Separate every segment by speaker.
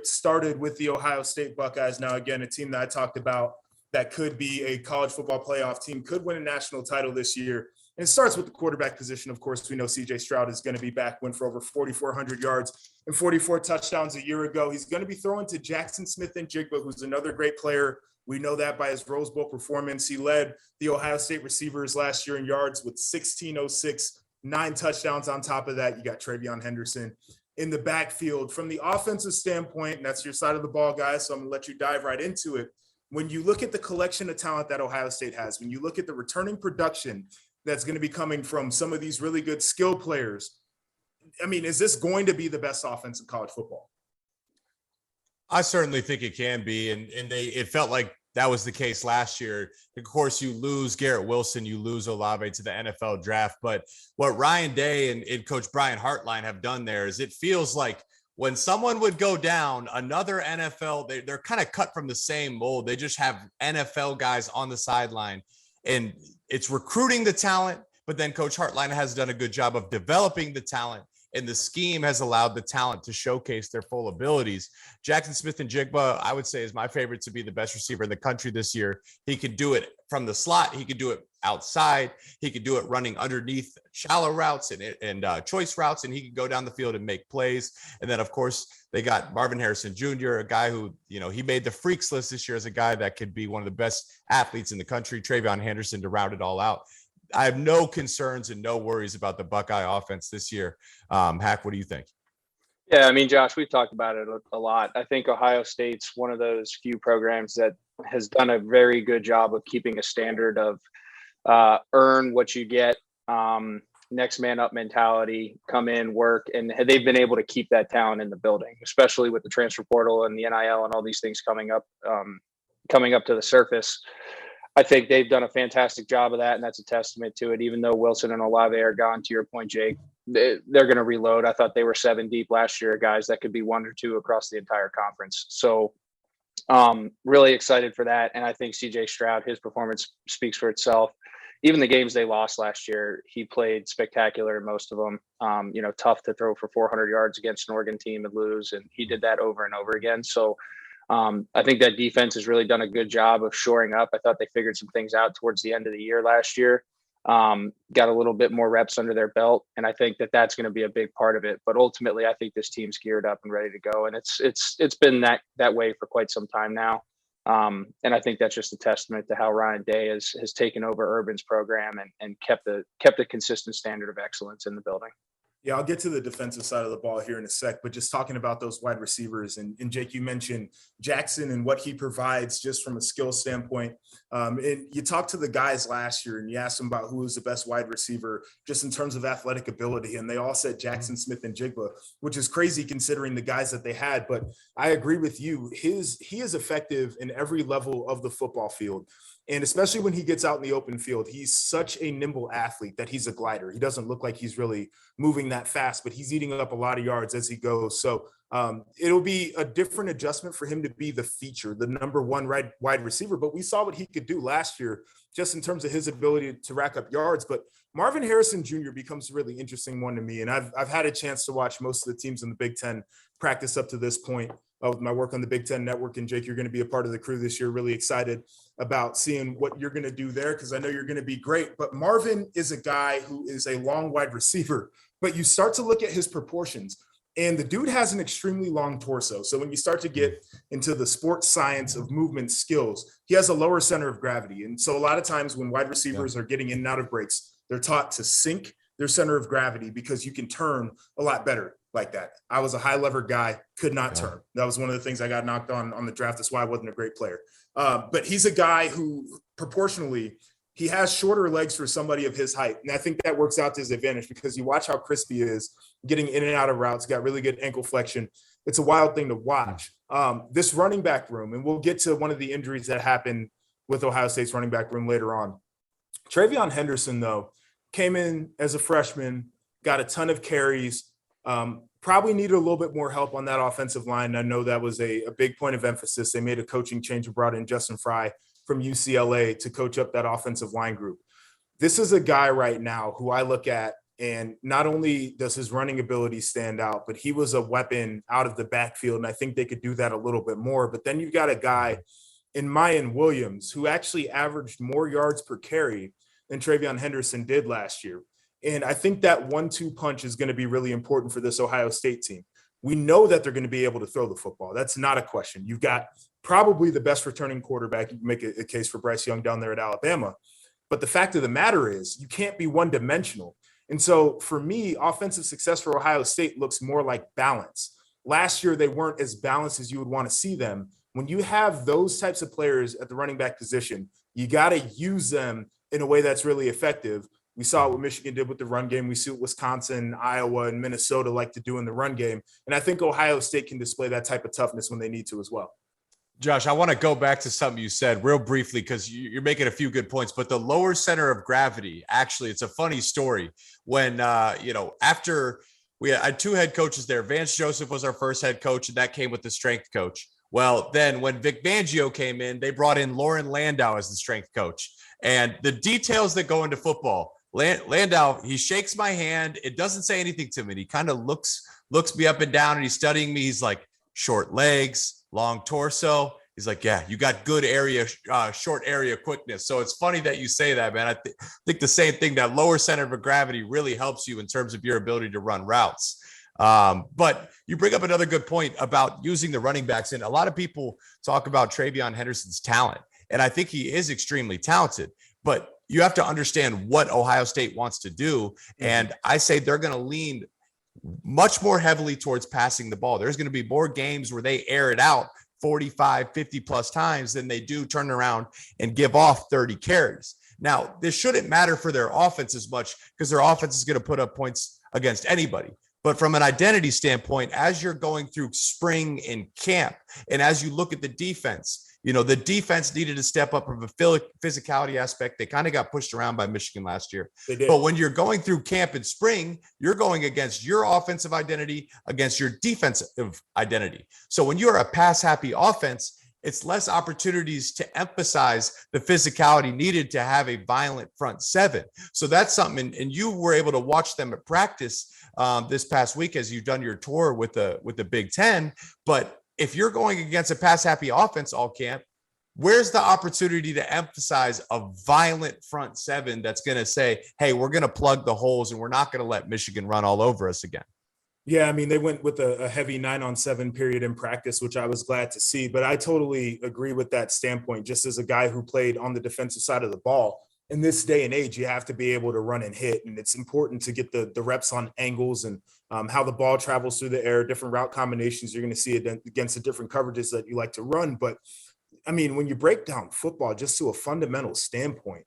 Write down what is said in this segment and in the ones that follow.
Speaker 1: it started with the Ohio State Buckeyes. Now, again, a team that I talked about that could be a college football playoff team, could win a national title this year. And it starts with the quarterback position. Of course, we know C.J. Stroud is going to be back, went for over 4,400 yards and 44 touchdowns a year ago. He's going to be throwing to Jackson Smith-Njigba, who's another great player. We know that by his Rose Bowl performance. He led the Ohio State receivers last year in yards with 1,606, 9 touchdowns on top of that. You got Travion Henderson in the backfield. From the offensive standpoint, and that's your side of the ball, guys, so I'm going to let you dive right into it. When you look at the collection of talent that Ohio State has, when you look at the returning production that's going to be coming from some of these really good skill players, I mean, is this going to be the best offense in college football?
Speaker 2: I certainly think it can be. And it felt like that was the case last year. Of course, you lose Garrett Wilson, you lose Olave to the NFL draft. But what Ryan Day and Coach Brian Hartline have done there is it feels like when someone would go down, another NFL, they're kind of cut from the same mold. They just have NFL guys on the sideline, and it's recruiting the talent. But then Coach Hartline has done a good job of developing the talent, and the scheme has allowed the talent to showcase their full abilities. Jackson Smith-Njigba, I would say, is my favorite to be the best receiver in the country this year. He could do it from the slot. He could do it outside. He could do it running underneath shallow routes and choice routes, and he could go down the field and make plays. And then, of course, they got Marvin Harrison Jr., a guy who, he made the freaks list this year as a guy that could be one of the best athletes in the country. Travion Henderson to round it all out. I have no concerns and no worries about the Buckeye offense this year. Hack, what do you think?
Speaker 3: Yeah, I mean, Josh, we've talked about it a lot. I think Ohio State's one of those few programs that has done a very good job of keeping a standard of earn what you get, next man up mentality, come in, work, and they've been able to keep that talent in the building, especially with the transfer portal and the NIL and all these things coming up to the surface. I think they've done a fantastic job of that, and that's a testament to it. Even though Wilson and Olave are gone, to your point, Jake, they're going to reload. I thought they were 7 deep last year, guys that could be 1 or 2 across the entire conference. So really excited for that. And I think C.J. Stroud, his performance speaks for itself. Even the games they lost last year, he played spectacular in most of them. Tough to throw for 400 yards against an Oregon team and lose, and he did that over and over again. So I think that defense has really done a good job of shoring up. I thought they figured some things out towards the end of the year last year, got a little bit more reps under their belt. And I think that that's going to be a big part of it. But ultimately, I think this team's geared up and ready to go. And it's been that way for quite some time now. And I think that's just a testament to how Ryan Day has taken over Urban's program and kept a consistent standard of excellence in the building.
Speaker 1: Yeah, I'll get to the defensive side of the ball here in a sec, but just talking about those wide receivers, and Jake, you mentioned Jackson and what he provides just from a skill standpoint. And you talked to the guys last year and you asked them about who was the best wide receiver just in terms of athletic ability, and they all said Jackson Smith-Njigba, which is crazy considering the guys that they had. But I agree with you. He is effective in every level of the football field. And especially when he gets out in the open field, he's such a nimble athlete that he's a glider. He doesn't look like he's really moving that fast, but he's eating up a lot of yards as he goes. So it'll be a different adjustment for him to be the feature, the number one wide receiver. But we saw what he could do last year just in terms of his ability to rack up yards. But Marvin Harrison Jr. becomes a really interesting one to me. And I've had a chance to watch most of the teams in the Big Ten practice up to this point. With my work on the Big Ten Network. And Jake, you're going to be a part of the crew this year. Really excited about seeing what you're going to do there because I know you're going to be great. But Marvin is a guy who is a long wide receiver, but you start to look at his proportions and the dude has an extremely long torso. So when you start to get into the sports science of movement skills, he has a lower center of gravity. And so a lot of times when wide receivers are getting in and out of breaks, they're taught to sink their center of gravity because you can turn a lot better like that. I was a high lever guy, could not turn. That was one of the things I got knocked on the draft. That's why I wasn't a great player. But he's a guy who proportionally, he has shorter legs for somebody of his height. And I think that works out to his advantage because you watch how crisp he is getting in and out of routes, got really good ankle flexion. It's a wild thing to watch. This running back room, and we'll get to one of the injuries that happened with Ohio State's running back room later on. Travion Henderson, though, came in as a freshman, got a ton of carries, probably needed a little bit more help on that offensive line. I know that was a big point of emphasis. They made a coaching change and brought in Justin Fry from UCLA to coach up that offensive line group. This is a guy right now who I look at And not only does his running ability stand out, but he was a weapon out of the backfield. And I think they could do that a little bit more. But then you've got a guy in Mayan Williams who actually averaged more yards per carry than Travion Henderson did last year. And I think that 1-2 punch is going to be really important for this Ohio State team. We know that they're going to be able to throw the football. That's not a question. You've got probably the best returning quarterback. You can make a case for Bryce Young down there at Alabama. But the fact of the matter is you can't be one-dimensional. And so for me, offensive success for Ohio State looks more like balance. Last year, they weren't as balanced as you would want to see them. When you have those types of players at the running back position, you got to use them in a way that's really effective. We saw what Michigan did with the run game. We see what Wisconsin, Iowa, and Minnesota like to do in the run game. And I think Ohio State can display that type of toughness when they need to as well.
Speaker 2: Josh, I want to go back to something you said real briefly because you're making a few good points, but the lower center of gravity, actually, it's a funny story. When, after we had 2 head coaches there, Vance Joseph was our first head coach, and that came with the strength coach. Well, then when Vic Fangio came in, they brought in Lauren Landau as the strength coach. And the details that go into football, Landau, he shakes my hand. It doesn't say anything to me. He kind of looks me up and down, and he's studying me. He's like, short legs, long torso. He's like, yeah, you got good area, short area quickness. So it's funny that you say that, man. I think the same thing, that lower center of gravity really helps you in terms of your ability to run routes. But you bring up another good point about using the running backs. And a lot of people talk about Travion Henderson's talent. And I think he is extremely talented, but you have to understand what Ohio State wants to do. And I say they're going to lean much more heavily towards passing the ball. There's going to be more games where they air it out 45, 50 plus times than they do turn around and give off 30 carries. Now, this shouldn't matter for their offense as much because their offense is going to put up points against anybody. But from an identity standpoint, as you're going through spring and camp, and as you look at the defense, the defense needed to step up from a physicality aspect. They kind of got pushed around by Michigan last year.
Speaker 1: They did.
Speaker 2: But when you're going through camp in spring, you're going against your offensive identity, against your defensive identity. So when you're a pass-happy offense, it's less opportunities to emphasize the physicality needed to have a violent front seven. So that's something, and you were able to watch them at practice this past week as you've done your tour with the Big Ten. But if you're going against a pass-happy offense all camp, where's the opportunity to emphasize a violent front seven that's going to say, hey, we're going to plug the holes and we're not going to let Michigan run all over us again?
Speaker 1: Yeah, I mean, they went with a heavy 9-on-7 period in practice, which I was glad to see. But I totally agree with that standpoint. Just as a guy who played on the defensive side of the ball, in this day and age, you have to be able to run and hit. And it's important to get the reps on angles and how the ball travels through the air, different route combinations you're going to see it against the different coverages that you like to run. But, I mean, when you break down football just to a fundamental standpoint,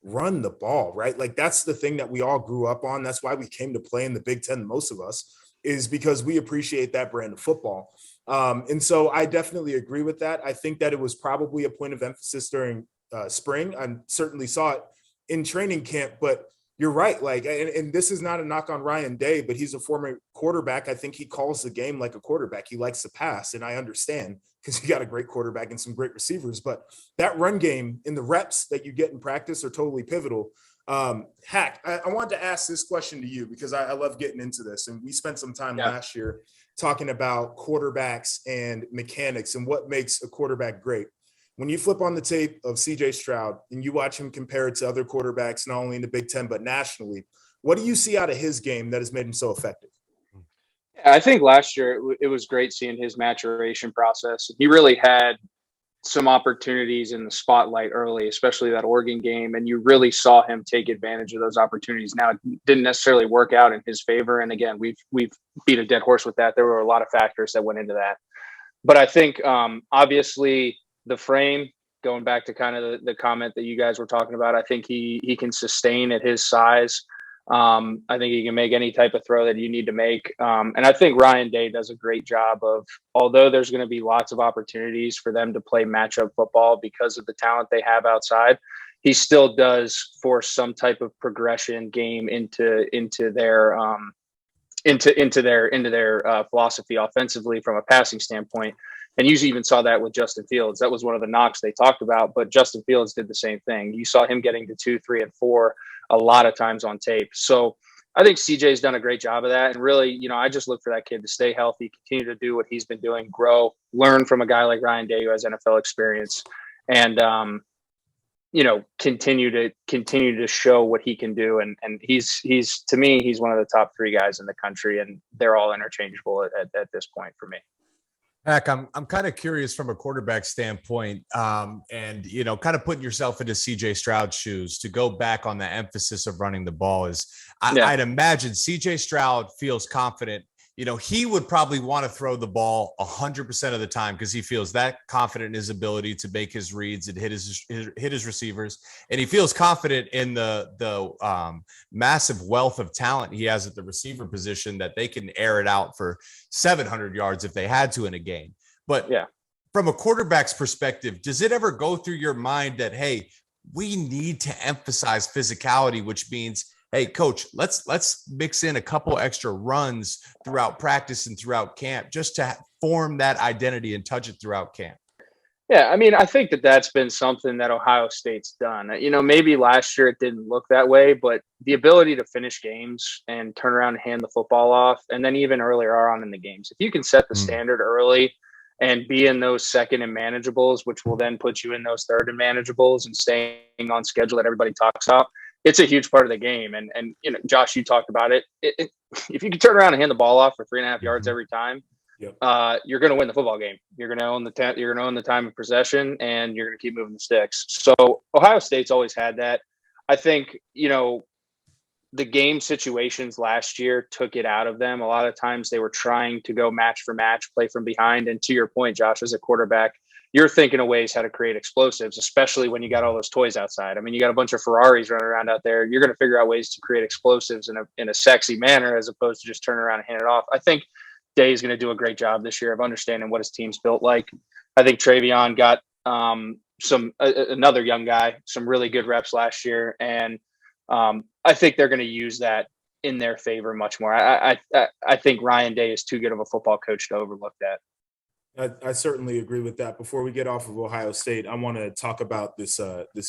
Speaker 1: run the ball, right? Like that's the thing that we all grew up on. That's why we came to play in the Big Ten, most of us, is because we appreciate that brand of football. And so I definitely agree with that. I think that it was probably a point of emphasis during spring. I certainly saw it in training camp, but you're right. Like, and this is not a knock on Ryan Day, but he's a former quarterback. I think he calls the game like a quarterback. He likes to pass, and I understand because you got a great quarterback and some great receivers, but that run game in the reps that you get in practice are totally pivotal. Hack, I wanted to ask this question to you because I love getting into this, and we spent some time last year talking about quarterbacks and mechanics and what makes a quarterback great. When you flip on the tape of CJ Stroud and you watch him compared to other quarterbacks, not only in the Big Ten, but nationally, what do you see out of his game that has made him so effective?
Speaker 3: I think last year it was great seeing his maturation process. He really had some opportunities in the spotlight early, especially that Oregon game. And you really saw him take advantage of those opportunities. Now, it didn't necessarily work out in his favor. And again, we've beat a dead horse with that. There were a lot of factors that went into that. But I think obviously the frame, going back to kind of the comment that you guys were talking about, I think he can sustain at his size. I think he can make any type of throw that you need to make. And I think Ryan Day does a great job of, although there's going to be lots of opportunities for them to play matchup football because of the talent they have outside, he still does force some type of progression game into their philosophy offensively from a passing standpoint. And you even saw that with Justin Fields. That was one of the knocks they talked about, but Justin Fields did the same thing. You saw him getting to 2, 3, and 4 a lot of times on tape. So I think CJ's done a great job of that. And really, I just look for that kid to stay healthy, continue to do what he's been doing, grow, learn from a guy like Ryan Day who has NFL experience, and continue to show what he can do. And he's to me, he's one of the top 3 guys in the country, and they're all interchangeable at this point for me.
Speaker 2: Heck, I'm kind of curious from a quarterback standpoint, and kind of putting yourself into CJ Stroud's shoes to go back on the emphasis of running the ball is I'd imagine CJ Stroud feels confident. He would probably want to throw the ball 100% of the time because he feels that confident in his ability to make his reads and hit his receivers, and he feels confident in the massive wealth of talent he has at the receiver position that they can air it out for 700 yards if they had to in a game. But from a quarterback's perspective, does it ever go through your mind that, hey, we need to emphasize physicality, which means, hey, coach, let's mix in a couple extra runs throughout practice and throughout camp just to form that identity and touch it throughout camp?
Speaker 3: Yeah, I mean, I think that's been something that Ohio State's done. Maybe last year it didn't look that way, but the ability to finish games and turn around and hand the football off, and then even earlier on in the games, if you can set the standard early and be in those second and manageables, which will then put you in those third and manageables and staying on schedule that everybody talks about, it's a huge part of the game. And Josh, you talked about it. If you can turn around and hand the ball off for 3.5 yards every time, you're going to win the football game. You're going to own the time of possession, and you're going to keep moving the sticks. So Ohio State's always had that. I think, the game situations last year took it out of them. A lot of times they were trying to go match for match, play from behind. And to your point, Josh, as a quarterback, you're thinking of ways how to create explosives, especially when you got all those toys outside. I mean, you got a bunch of Ferraris running around out there. You're going to figure out ways to create explosives in a sexy manner, as opposed to just turn around and hand it off. I think Day is going to do a great job this year of understanding what his team's built like. I think Travion got another young guy, some really good reps last year. And I think they're going to use that in their favor much more. I think Ryan Day is too good of a football coach to overlook that.
Speaker 1: I certainly agree with that. Before we get off of Ohio State, I want to talk about this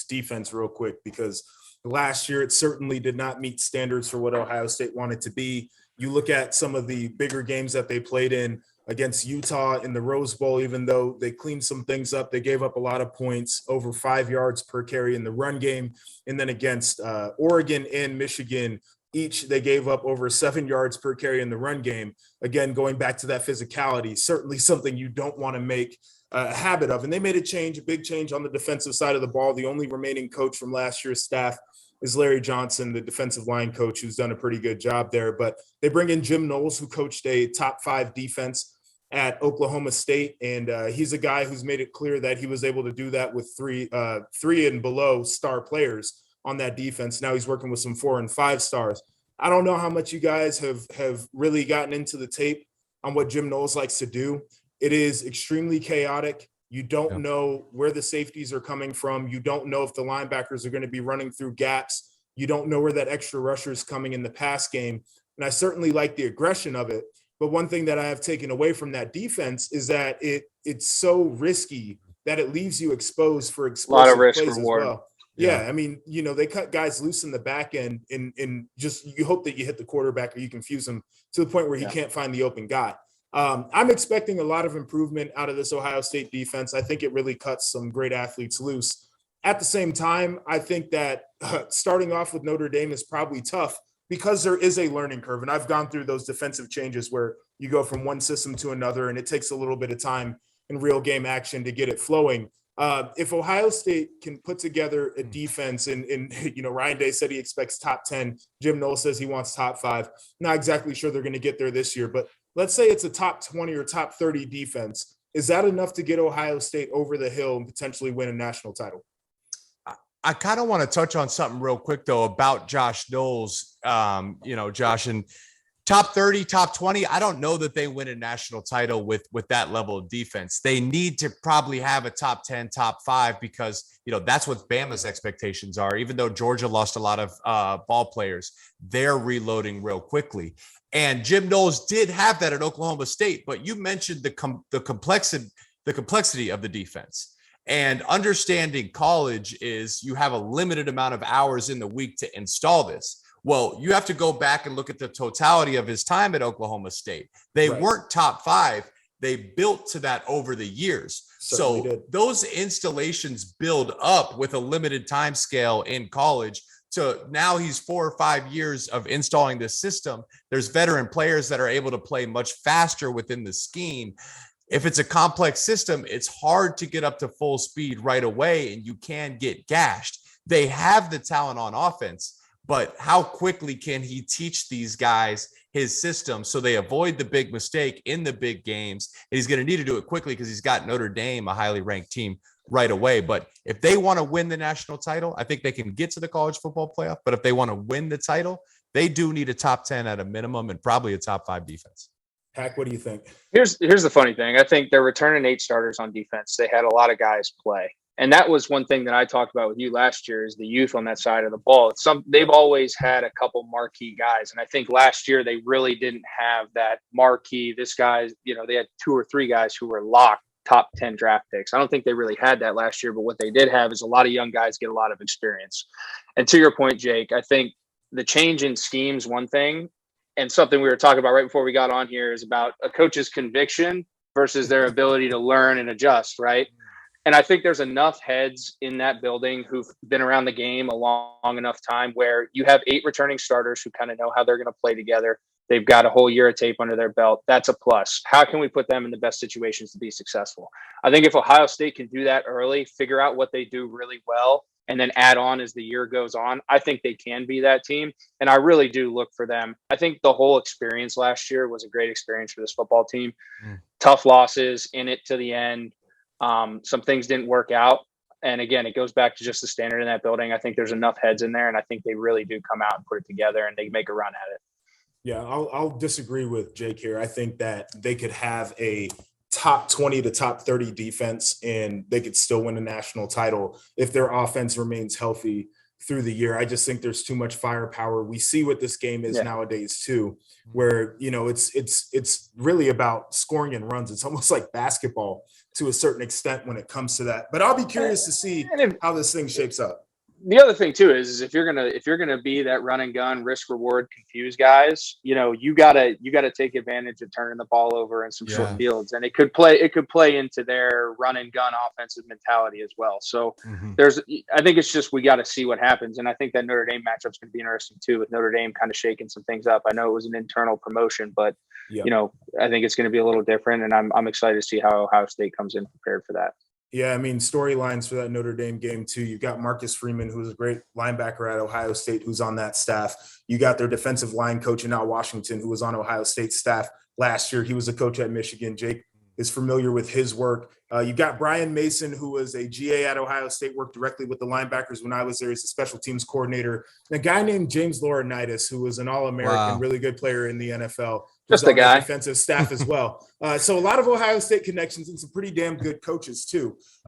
Speaker 1: defense real quick, because last year it certainly did not meet standards for what Ohio State wanted to be. You look at some of the bigger games that they played in against Utah in the Rose Bowl, even though they cleaned some things up, they gave up a lot of points, over 5 yards per carry in the run game. And then against Oregon and Michigan, each they gave up over 7 yards per carry in the run game. Again, going back to that physicality, certainly something you don't want to make a habit of. And they made a big change on the defensive side of the ball. The only remaining coach from last year's staff is Larry Johnson, the defensive line coach, who's done a pretty good job there. But they bring in Jim Knowles, who coached a top 5 defense at Oklahoma State. And he's a guy who's made it clear that he was able to do that with three and below star players on that defense. Now he's working with some 4 and 5 stars. I don't know how much you guys have really gotten into the tape on what Jim Knowles likes to do. It is extremely chaotic. You don't know where the safeties are coming from. You don't know if the linebackers are going to be running through gaps. You don't know where that extra rusher is coming in the pass game. And I certainly like the aggression of it. But one thing that I have taken away from that defense is that it's so risky that it leaves you exposed for explosive
Speaker 3: a lot of risk
Speaker 1: plays
Speaker 3: reward.
Speaker 1: as well. Yeah, I mean, they cut guys loose in the back end, and just you hope that you hit the quarterback or you confuse him to the point where he can't find the open guy. I'm expecting a lot of improvement out of this Ohio State defense. I think it really cuts some great athletes loose. At the same time, I think that starting off with Notre Dame is probably tough because there is a learning curve. And I've gone through those defensive changes where you go from one system to another, and it takes a little bit of time in real game action to get it flowing. If Ohio State can put together a defense, and Ryan Day said he expects top 10, Jim Knowles says he wants top 5. Not exactly sure they're going to get there this year, but let's say it's a top 20 or top 30 defense. Is that enough to get Ohio State over the hill and potentially win a national title?
Speaker 2: I kind of want to touch on something real quick, though, about Josh Knowles. Josh, and top 30, top 20, I don't know that they win a national title with that level of defense. They need to probably have a top 10, top 5, because, that's what Bama's expectations are. Even though Georgia lost a lot of ball players, they're reloading real quickly. And Jim Knowles did have that at Oklahoma State, but you mentioned the complexity of the defense. And understanding college is you have a limited amount of hours in the week to install this. Well, you have to go back and look at the totality of his time at Oklahoma State. They weren't top 5. They built to that over the years.
Speaker 1: Certainly
Speaker 2: so
Speaker 1: did.
Speaker 2: Those installations build up with a limited time scale in college. So now he's 4 or 5 years of installing this system. There's veteran players that are able to play much faster within the scheme. If it's a complex system, it's hard to get up to full speed right away, and you can get gashed. They have the talent on offense, but how quickly can he teach these guys his system so they avoid the big mistake in the big games? And he's going to need to do it quickly because he's got Notre Dame, a highly ranked team, right away. But if they want to win the national title, I think they can get to the college football playoff. But if they want to win the title, they do need a top 10 at a minimum and probably a top 5 defense.
Speaker 1: Hack, what do you think?
Speaker 3: Here's the funny thing. I think they're returning 8 starters on defense. They had a lot of guys play. And that was one thing that I talked about with you last year is the youth on that side of the ball. They've always had a couple marquee guys. And I think last year they really didn't have that marquee. This guy, they had 2 or 3 guys who were locked top 10 draft picks. I don't think they really had that last year, but what they did have is a lot of young guys get a lot of experience. And to your point, Jake, I think the change in schemes, one thing, and something we were talking about right before we got on here is about a coach's conviction versus their ability to learn and adjust, right? And I think there's enough heads in that building who've been around the game a long enough time where you have 8 returning starters who kind of know how they're going to play together. They've got a whole year of tape under their belt. That's a plus. How can we put them in the best situations to be successful? I think if Ohio State can do that early, figure out what they do really well, and then add on as the year goes on, I think they can be that team. And I really do look for them. I think the whole experience last year was a great experience for this football team. Tough losses in it to the end. Some things didn't work out. And again, it goes back to just the standard in that building. I think there's enough heads in there, and I think they really do come out and put it together and they make a run at it.
Speaker 1: Yeah, I'll disagree with Jake here. I think that they could have a top 20 to top 30 defense and they could still win a national title if their offense remains healthy through the year. I just think there's too much firepower. We see what this game is nowadays too, where, it's really about scoring and runs. It's almost like basketball to a certain extent when it comes to that. But I'll be curious to see how this thing shapes up.
Speaker 3: The other thing too is if you're gonna be that run and gun, risk reward, confuse guys, you gotta take advantage of turning the ball over in some short fields, and it could play into their run and gun offensive mentality as well. So I think it's just we got to see what happens, and I think that Notre Dame matchup's going to be interesting too, with Notre Dame kind of shaking some things up. I know it was an internal promotion, but I think it's going to be a little different, and I'm excited to see how Ohio State comes in prepared for that.
Speaker 1: Yeah, I mean, storylines for that Notre Dame game, too. You've got Marcus Freeman, who's a great linebacker at Ohio State, who's on that staff. You got their defensive line coach, Al Washington, who was on Ohio State's staff last year. He was a coach at Michigan. Jake is familiar with his work. You got Brian Mason, who was a GA at Ohio State, worked directly with the linebackers when I was there as a special teams coordinator. And a guy named James Laurinaitis, who was an All-American, really good player in the NFL.
Speaker 3: Just a guy.
Speaker 1: Defensive staff as well. So a lot of Ohio State connections and some pretty damn good coaches too.